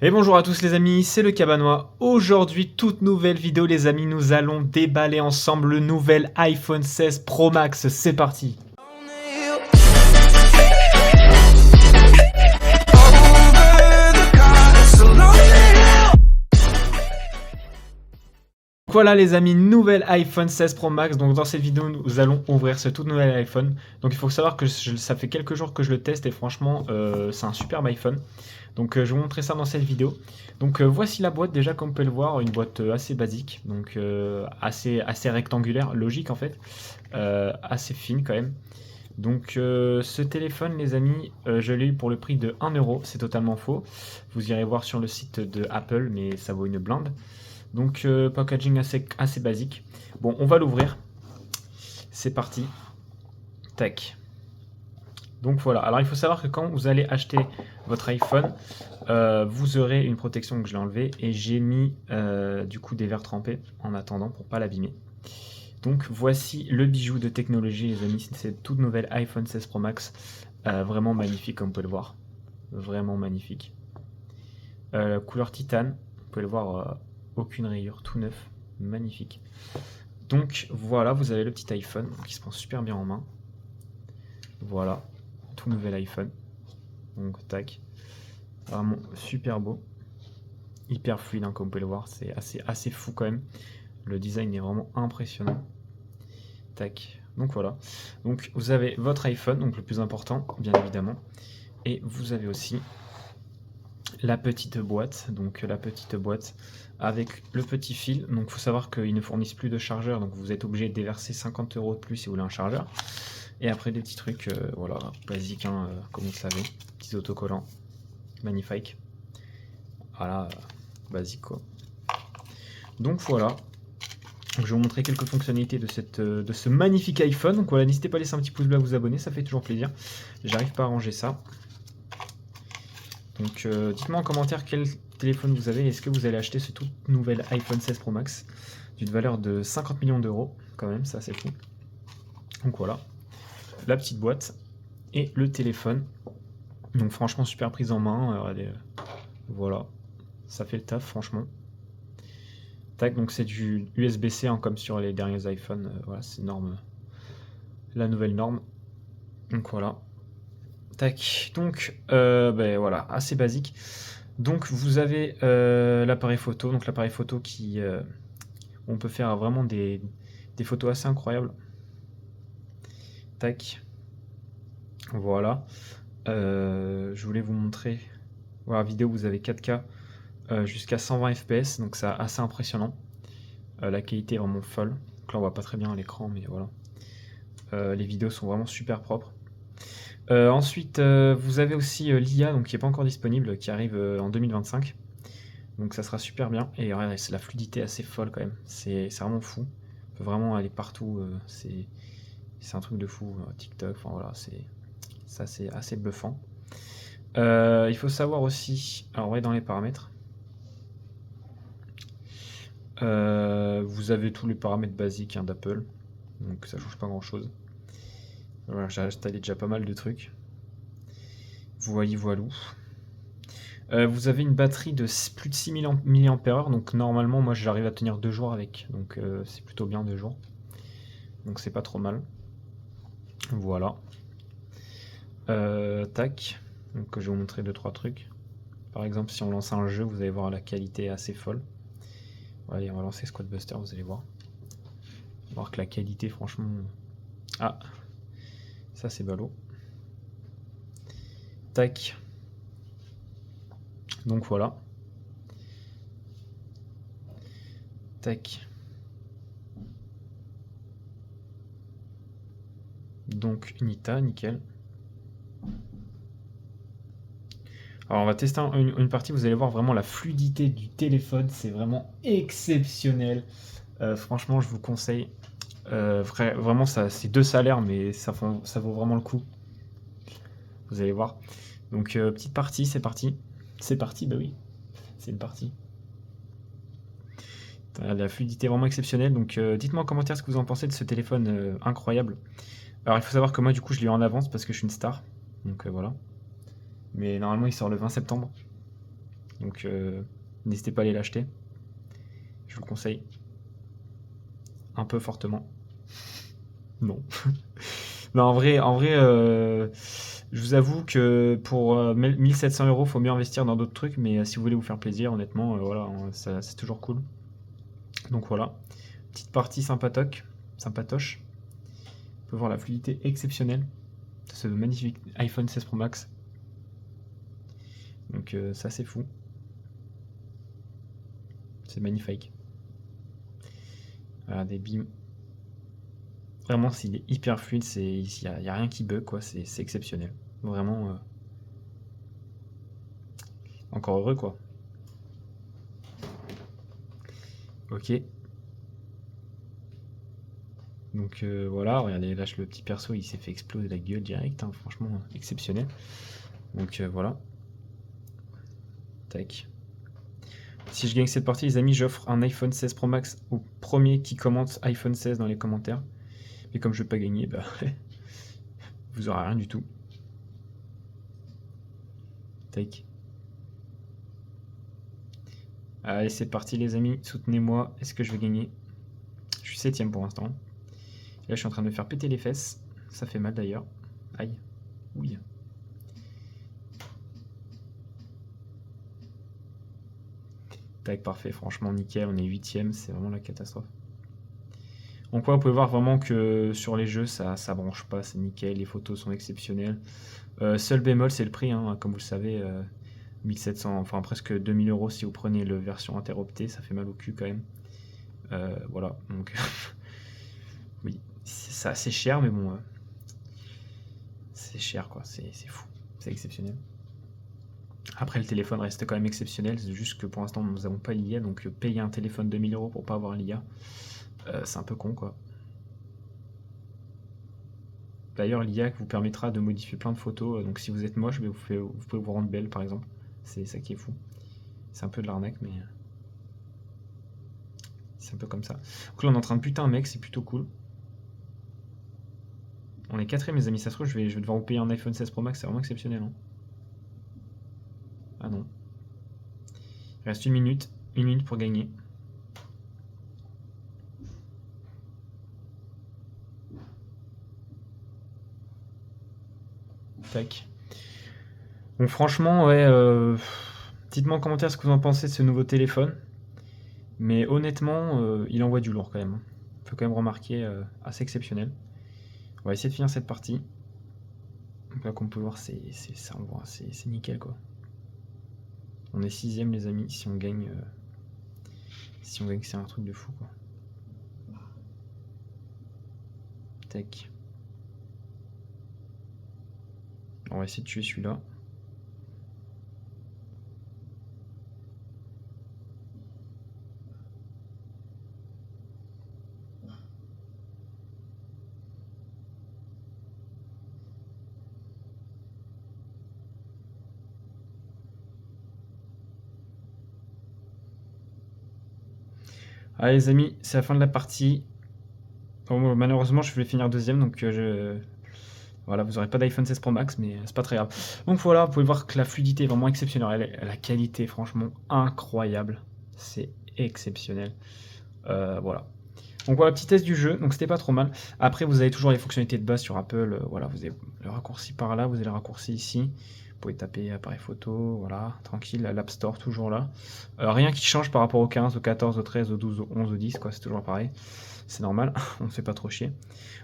Et bonjour à tous les amis, c'est le Cabanois. Aujourd'hui, toute nouvelle vidéo les amis, nous allons déballer ensemble le nouvel iPhone 16 Pro Max. C'est parti. Voilà les amis, nouvel iPhone 16 Pro Max. Donc dans cette vidéo, nous allons ouvrir ce tout nouvel iPhone. Donc il faut savoir que ça fait quelques jours que je le teste et franchement, c'est un superbe iPhone. Donc je vais vous montrer ça dans cette vidéo. Donc voici la boîte déjà comme vous pouvez le voir, une boîte assez basique, donc assez rectangulaire, logique en fait, assez fine quand même. Donc ce téléphone les amis, je l'ai eu pour le prix de 1€, c'est totalement faux. Vous irez voir sur le site de Apple mais ça vaut une blinde. Donc packaging assez basique. Bon on va l'ouvrir, c'est parti, tac. Donc voilà, alors il faut savoir que quand vous allez acheter votre iPhone, vous aurez une protection, donc je l'ai enlevé et j'ai mis du coup des verres trempés en attendant pour pas l'abîmer. Donc voici le bijou de technologie les amis, c'est cette toute nouvelle iPhone 16 Pro Max, vraiment magnifique comme vous pouvez le voir, vraiment magnifique. Couleur titane, vous pouvez le voir, aucune rayure, tout neuf, magnifique. Donc voilà, vous avez le petit iPhone qui se prend super bien en main. Voilà, tout nouvel iPhone. Donc tac, vraiment super beau, hyper fluide hein, comme vous pouvez le voir, c'est assez fou quand même. Le design est vraiment impressionnant. Tac, donc voilà. Donc vous avez votre iPhone, donc le plus important bien évidemment, et vous avez aussi la petite boîte, donc la petite boîte avec le petit fil. Donc il faut savoir qu'ils ne fournissent plus de chargeur, donc vous êtes obligé de déverser 50€ de plus si vous voulez un chargeur. Et après des petits trucs, voilà, basiques, hein, comme vous le savez, petits autocollants, magnifique. Voilà, basique quoi. Donc voilà, je vais vous montrer quelques fonctionnalités de ce magnifique iPhone. Donc voilà, n'hésitez pas à laisser un petit pouce bleu, à vous abonner, ça fait toujours plaisir. J'arrive pas à ranger ça. Donc dites-moi en commentaire quel téléphone vous avez. Est-ce que vous allez acheter ce tout nouvel iPhone 16 Pro Max d'une valeur de 50 millions d'euros, quand même, ça c'est fou. Donc voilà, la petite boîte et le téléphone. Donc franchement super prise en main. Voilà, ça fait le taf franchement. Tac, donc c'est du USB-C hein, comme sur les derniers iPhones. Voilà, c'est norme, la nouvelle norme. Donc voilà. Tac, donc ben voilà, assez basique. Donc vous avez l'appareil photo, donc l'appareil photo qui on peut faire vraiment des photos assez incroyables. Tac, voilà. Je voulais vous montrer. Voilà, vidéo, vous avez 4K jusqu'à 120 fps, donc c'est assez impressionnant. La qualité est vraiment folle. Donc là on voit pas très bien à l'écran, mais voilà. Les vidéos sont vraiment super propres. Ensuite, vous avez aussi l'IA, donc qui n'est pas encore disponible, qui arrive en 2025. Donc ça sera super bien. Et ouais, c'est la fluidité assez folle quand même. C'est vraiment fou. On peut vraiment aller partout. C'est un truc de fou. TikTok, enfin voilà, c'est assez bluffant. Il faut savoir aussi, alors ouais, dans les paramètres, vous avez tous les paramètres basiques hein, d'Apple. Donc ça change pas grand chose. Voilà, j'ai installé déjà pas mal de trucs. Voyez, voilou. Vous avez une batterie de plus de 6000 mAh, donc normalement moi j'arrive à tenir 2 jours avec, donc c'est plutôt bien 2 jours. Donc c'est pas trop mal. Voilà. Tac. Donc je vais vous montrer 2-3 trucs. Par exemple si on lance un jeu, vous allez voir la qualité assez folle. Allez, on va lancer Squad Buster, vous allez voir. On va voir que la qualité franchement... Ah, ça c'est ballot. Tac. Donc voilà. Tac. Donc Nita, nickel. Alors on va tester une partie, vous allez voir vraiment la fluidité du téléphone, c'est vraiment exceptionnel. Franchement je vous conseille. Vraiment c'est 2 salaires mais ça vaut vraiment le coup. Vous allez voir. Donc petite partie, c'est parti. C'est parti, bah oui. C'est une partie. La fluidité est vraiment exceptionnelle. Donc dites-moi en commentaire ce que vous en pensez de ce téléphone incroyable. Alors il faut savoir que moi du coup je l'ai eu en avance parce que je suis une star. Donc voilà. Mais normalement il sort le 20 septembre. Donc n'hésitez pas à aller l'acheter. Je vous le conseille. Un peu fortement. Non. Non, en vrai, je vous avoue que pour 1700 €, faut mieux investir dans d'autres trucs, mais si vous voulez vous faire plaisir, honnêtement, voilà, c'est toujours cool. Donc voilà, petite partie sympatoche. On peut voir la fluidité exceptionnelle de ce magnifique iPhone 16 Pro Max. Donc ça, c'est fou. C'est magnifique. Regardez, bim. Vraiment, s'il est hyper fluide, il n'y a rien qui bug, quoi. C'est exceptionnel. Vraiment, encore heureux, quoi. Ok. Donc voilà, regardez, là le petit perso, il s'est fait exploser la gueule direct, hein, franchement exceptionnel. Donc voilà. Tac. Si je gagne cette partie, les amis, j'offre un iPhone 16 Pro Max au premier qui commente iPhone 16 dans les commentaires. Mais comme je ne vais pas gagner, bah, vous aurez rien du tout. Tac. Allez, c'est parti les amis, soutenez-moi. Est-ce que je vais gagner? Je suis 7ème pour l'instant. Là, je suis en train de me faire péter les fesses. Ça fait mal d'ailleurs. Aïe. Oui. Tac, parfait. Franchement, nickel. On est 8ème. C'est vraiment la catastrophe. Donc, ouais, vous pouvez voir vraiment que sur les jeux, ça branche pas. C'est nickel. Les photos sont exceptionnelles. Seul bémol, c'est le prix. Hein, comme vous le savez, 1700, enfin presque 2000 € si vous prenez la version interoptée. Ça fait mal au cul quand même. Voilà. Donc, oui. C'est assez cher, mais bon. C'est cher, quoi. C'est fou. C'est exceptionnel. Après, le téléphone reste quand même exceptionnel. C'est juste que pour l'instant, nous n'avons pas l'IA. Donc, payer un téléphone 2000 € pour pas avoir l'IA, c'est un peu con, quoi. D'ailleurs, l'IA vous permettra de modifier plein de photos. Donc, si vous êtes moche, vous pouvez vous rendre belle, par exemple. C'est ça qui est fou. C'est un peu de l'arnaque, mais c'est un peu comme ça. Donc là, on est en train de buter un mec. C'est plutôt cool. On est 4ème, mes amis. Ça se trouve, je vais devoir vous payer un iPhone 16 Pro Max. C'est vraiment exceptionnel, hein. Ah non. Il reste 1 minute. 1 minute pour gagner. Tac. Donc franchement, ouais, dites-moi en commentaire ce que vous en pensez de ce nouveau téléphone. Mais honnêtement, il envoie du lourd quand même. Il faut quand même remarquer, assez exceptionnel. On va essayer de finir cette partie. Donc là, comme on peut voir, c'est nickel, quoi. On est 6ème, les amis. Si on gagne, c'est un truc de fou, quoi. Tac. On va essayer de tuer celui-là. Allez les amis, c'est la fin de la partie. Bon, malheureusement, je vais finir 2ème, donc voilà, vous n'aurez pas d'iPhone 16 Pro Max, mais c'est pas très grave. Donc voilà, vous pouvez voir que la fluidité est vraiment exceptionnelle. La qualité, franchement, incroyable. C'est exceptionnel. Voilà. Donc voilà, petit test du jeu, donc c'était pas trop mal. Après, vous avez toujours les fonctionnalités de base sur Apple. Voilà, vous avez le raccourci par là, vous avez le raccourci ici. Vous pouvez taper appareil photo, voilà, tranquille, l'App Store toujours là. Rien qui change par rapport au 15, au 14, au 13, au 12, au 11, au 10, quoi, c'est toujours pareil. C'est normal, on ne fait pas trop chier.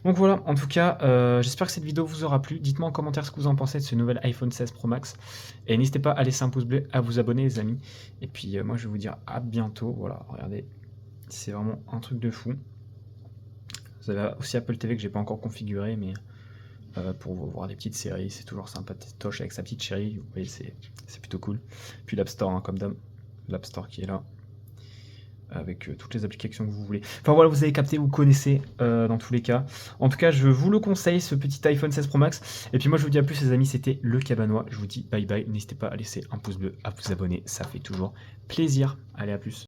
Donc voilà, en tout cas, j'espère que cette vidéo vous aura plu. Dites-moi en commentaire ce que vous en pensez de ce nouvel iPhone 16 Pro Max. Et n'hésitez pas à laisser un pouce bleu, à vous abonner les amis. Et puis moi je vais vous dire à bientôt. Voilà, regardez, c'est vraiment un truc de fou. Vous avez aussi Apple TV que j'ai pas encore configuré, mais pour voir des petites séries, c'est toujours sympa. Toche avec sa petite chérie, vous voyez, c'est plutôt cool. Puis l'App Store, hein, comme d'hab, l'App Store qui est là, avec toutes les applications que vous voulez. Enfin voilà, vous avez capté, vous connaissez dans tous les cas. En tout cas, je vous le conseille, ce petit iPhone 16 Pro Max. Et puis moi, je vous dis à plus les amis, c'était le Cabanois. Je vous dis bye bye, n'hésitez pas à laisser un pouce bleu, à vous abonner, ça fait toujours plaisir. Allez, à plus.